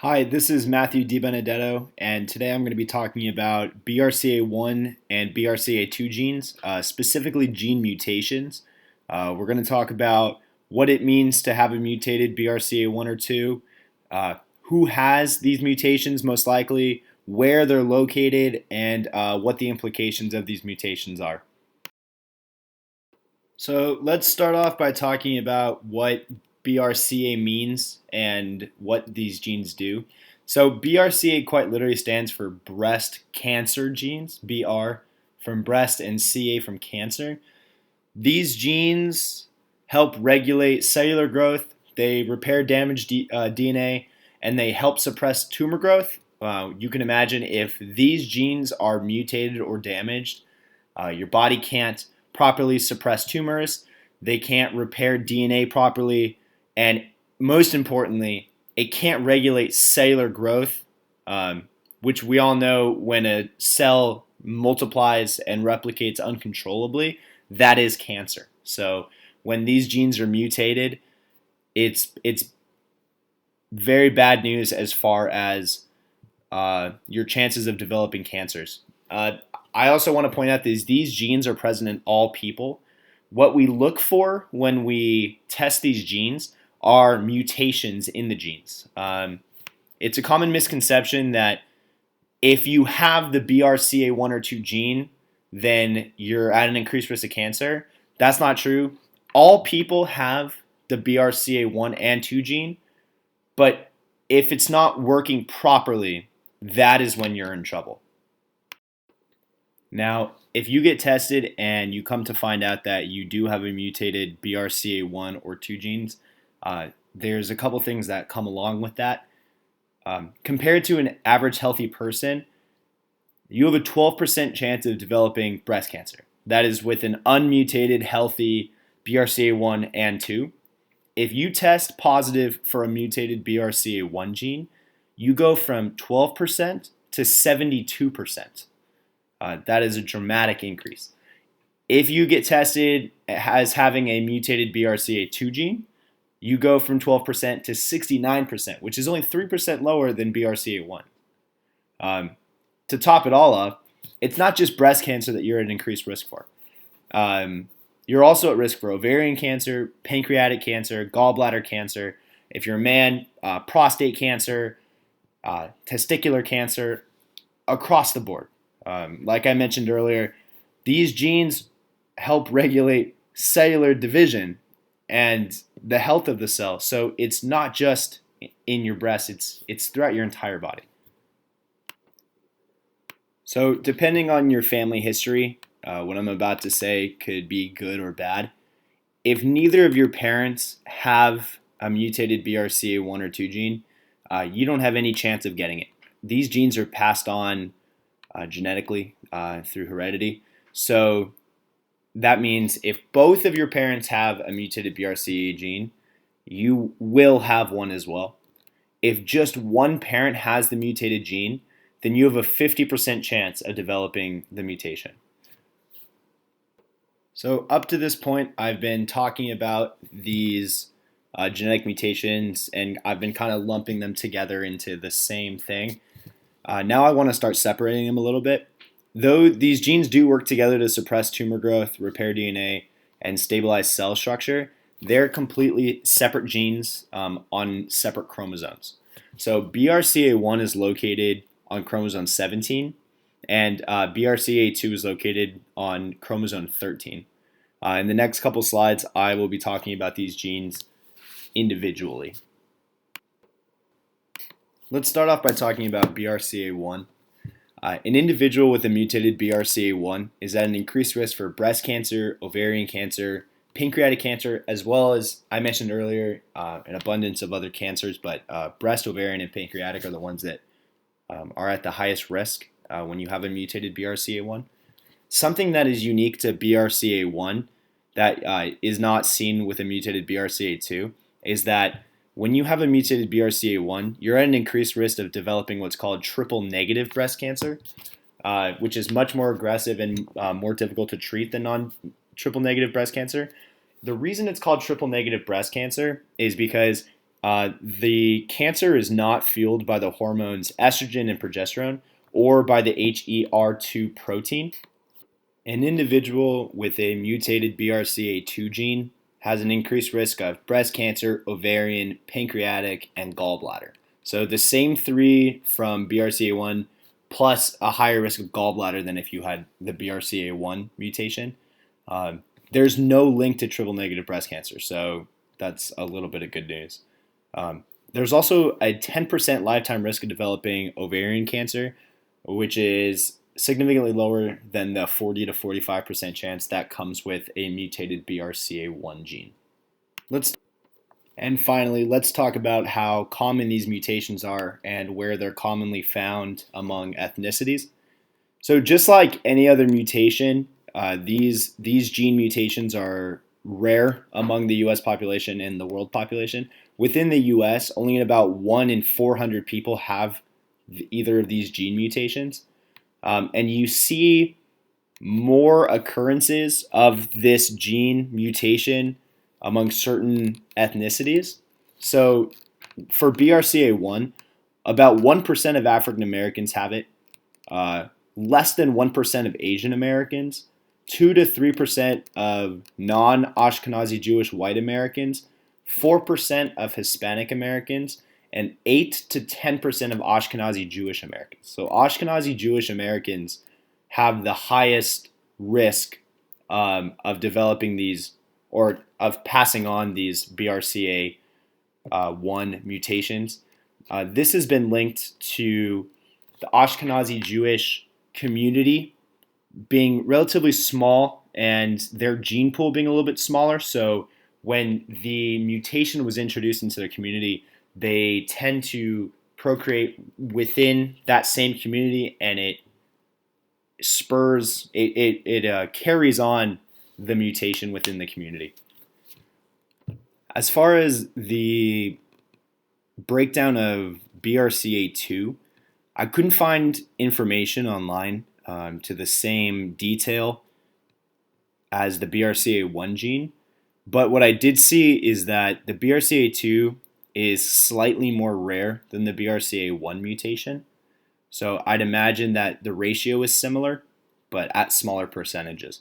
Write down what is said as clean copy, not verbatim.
Hi, this is Matthew DiBenedetto, and today I'm going to be talking about BRCA1 and BRCA2 genes, specifically gene mutations. We're going to talk about what it means to have a mutated BRCA1 or 2, who has these mutations most likely, where they're located, and what the implications of these mutations are. So let's start off by talking about what BRCA means and what these genes do. So BRCA quite literally stands for breast cancer genes, BR from breast and CA from cancer. These genes help regulate cellular growth, they repair damaged DNA, and they help suppress tumor growth. You can imagine if these genes are mutated or damaged, your body can't properly suppress tumors, they can't repair DNA properly, and most importantly, it can't regulate cellular growth, which we all know when a cell multiplies and replicates uncontrollably, that is cancer. So when these genes are mutated, it's very bad news as far as your chances of developing cancers. I also want to point out that these genes are present in all people. What we look for when we test these genes are mutations in the genes. It's a common misconception that if you have the BRCA1 or 2 gene, then you're at an increased risk of cancer. That's not true. All people have the BRCA1 and 2 gene, but if it's not working properly, that is when you're in trouble. Now, if you get tested and you come to find out that you do have a mutated BRCA1 or 2 genes, there's a couple things that come along with that. Compared to an average healthy person, you have a 12% chance of developing breast cancer. That is with an unmutated, healthy BRCA1 and 2. If you test positive for a mutated BRCA1 gene, you go from 12% to 72%. That is a dramatic increase. If you get tested as having a mutated BRCA2 gene, you go from 12% to 69%, which is only 3% lower than BRCA1. To top it all up, it's not just breast cancer that you're at increased risk for. You're also at risk for ovarian cancer, pancreatic cancer, gallbladder cancer. If you're a man, prostate cancer, testicular cancer, across the board. Like I mentioned earlier, these genes help regulate cellular division and the health of the cell. So it's not just in your breast, it's throughout your entire body. So depending on your family history, what I'm about to say could be good or bad. If neither of your parents have a mutated BRCA1 or 2 gene, you don't have any chance of getting it. These genes are passed on genetically through heredity. So that means if both of your parents have a mutated BRCA gene, you will have one as well. If just one parent has the mutated gene, then you have a 50% chance of developing the mutation. So up to this point, I've been talking about these genetic mutations, and I've been kind of lumping them together into the same thing. Now I want to start separating them a little bit. Though these genes do work together to suppress tumor growth, repair DNA, and stabilize cell structure, they're completely separate genes on separate chromosomes. So BRCA1 is located on chromosome 17, and BRCA2 is located on chromosome 13. In the next couple slides, I will be talking about these genes individually. Let's start off by talking about BRCA1. An individual with a mutated BRCA1 is at an increased risk for breast cancer, ovarian cancer, pancreatic cancer, as well as, I mentioned earlier, an abundance of other cancers, but breast, ovarian, and pancreatic are the ones that are at the highest risk when you have a mutated BRCA1. Something that is unique to BRCA1 that is not seen with a mutated BRCA2 is that when you have a mutated BRCA1, you're at an increased risk of developing what's called triple negative breast cancer, which is much more aggressive and more difficult to treat than non-triple negative breast cancer. The reason it's called triple negative breast cancer is because The cancer is not fueled by the hormones estrogen and progesterone or by the HER2 protein. An individual with a mutated BRCA2 gene has an increased risk of breast cancer, ovarian, pancreatic, and gallbladder. So the same three from BRCA1 plus a higher risk of gallbladder than if you had the BRCA1 mutation. There's no link to triple negative breast cancer, so that's a little bit of good news. There's also a 10% lifetime risk of developing ovarian cancer, which is significantly lower than the 40 to 45% chance that comes with a mutated BRCA1 gene. And finally, let's talk about how common these mutations are and where they're commonly found among ethnicities. So just like any other mutation, these gene mutations are rare among the U.S. population and the world population. Within the U.S., only about 1 in 400 people have either of these gene mutations. And you see more occurrences of this gene mutation among certain ethnicities. So for BRCA1, about 1% of African Americans have it, less than 1% of Asian Americans, 2 to 3% of non Ashkenazi Jewish white Americans, 4% of Hispanic Americans, and 8 to 10% of Ashkenazi Jewish Americans. So Ashkenazi Jewish Americans have the highest risk of developing these or of passing on these BRCA1 mutations. This has been linked to the Ashkenazi Jewish community being relatively small and their gene pool being a little bit smaller. So when the mutation was introduced into their community, they tend to procreate within that same community, and it carries on the mutation within the community. As far as the breakdown of BRCA2, I couldn't find information online to the same detail as the BRCA1 gene, but what I did see is that the BRCA2 is slightly more rare than the BRCA1 mutation. So I'd imagine that the ratio is similar, but at smaller percentages.